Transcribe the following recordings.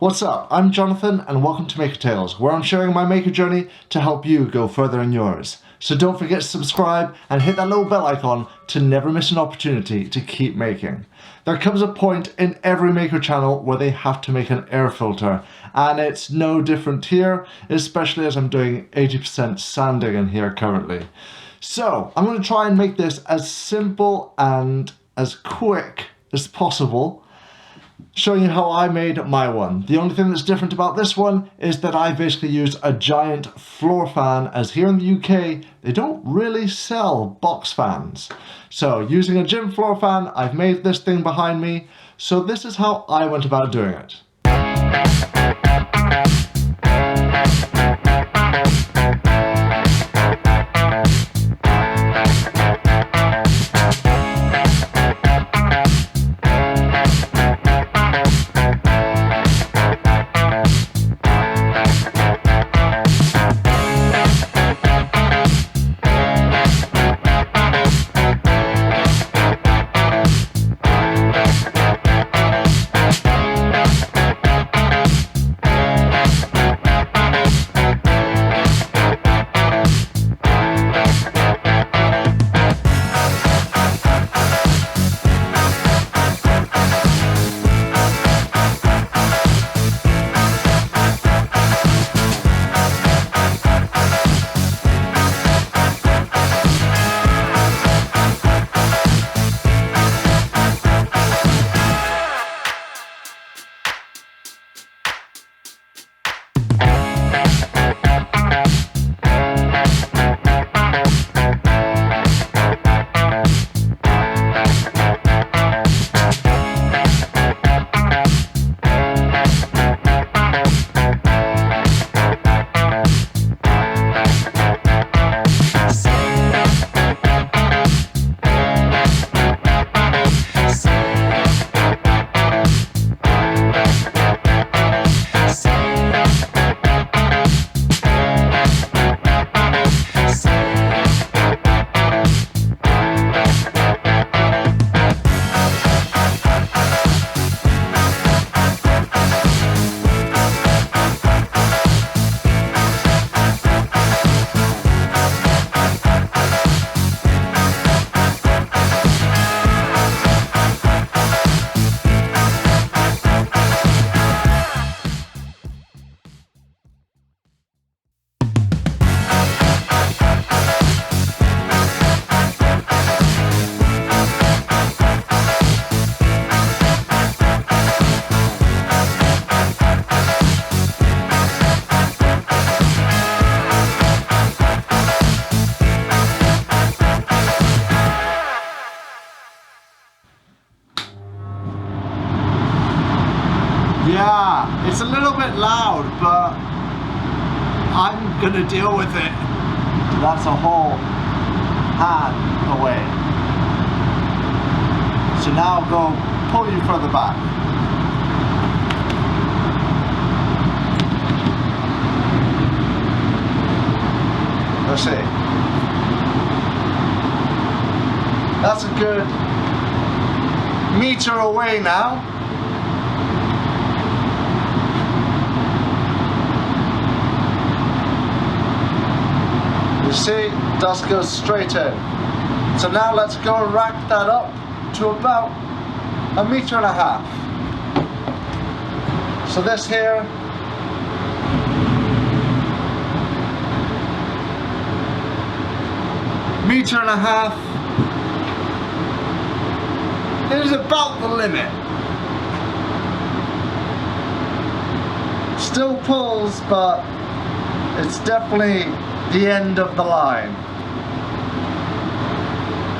What's up? I'm Jonathan and welcome to Maker Tales, where I'm sharing my maker journey to help you go further in yours. So don't forget to subscribe and hit that little bell icon to never miss an opportunity to keep making. There comes a point in every maker channel where they have to make an air filter, and it's no different here, especially as I'm doing 80% sanding in here currently. So I'm going to try and make this as simple and as quick as possible, showing you how I made my one. The only thing that's different about this one is that I basically used a giant floor fan, as here in the UK they don't really sell box fans. So using a gym floor fan, I've made this thing behind me. So this is how I went about doing it. Yeah, it's a little bit loud, but I'm gonna deal with it. That's a whole hand away. So now go pull you further back. Let's see. That's a good meter away now. You see, dust goes straight in. So now let's go and rack that up to about 1.5 meters. So this here, meter and a half, is about the limit. Still pulls, but it's definitely the end of the line.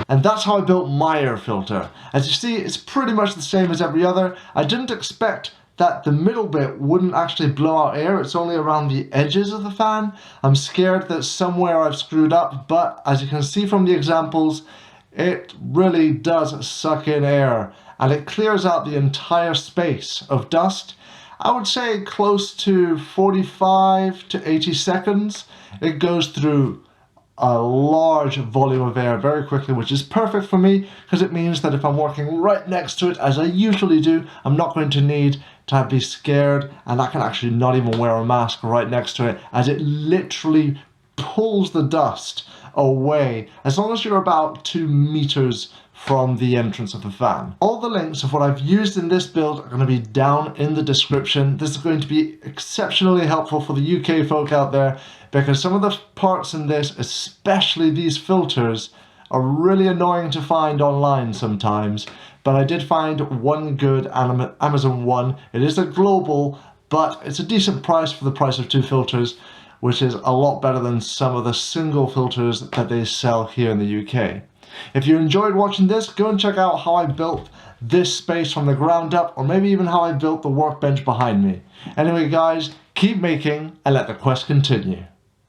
And that's how I built my air filter. As you see, it's pretty much the same as every other. I didn't expect that the middle bit wouldn't actually blow out air. It's only around the edges of the fan. I'm scared that somewhere I've screwed up, but as you can see from the examples, it really does suck in air and it clears out the entire space of dust. I would say close to 45 to 80 seconds. It goes through a large volume of air very quickly, which is perfect for me because it means that if I'm working right next to it, as I usually do, I'm not going to need to be scared, and that can actually not even wear a mask right next to it, as it literally pulls the dust away as long as you're about 2 meters from the entrance of the fan. All the links of what I've used in this build are going to be down in the description. This is going to be exceptionally helpful for the UK folk out there, because some of the parts in this, especially these filters, are really annoying to find online sometimes. But I did find one good Amazon one. It is a global, but it's a decent price for the price of 2 filters, which is a lot better than some of the single filters that they sell here in the UK. If you enjoyed watching this, go and check out how I built this space from the ground up, or maybe even how I built the workbench behind me. Anyway guys, keep making and let the quest continue.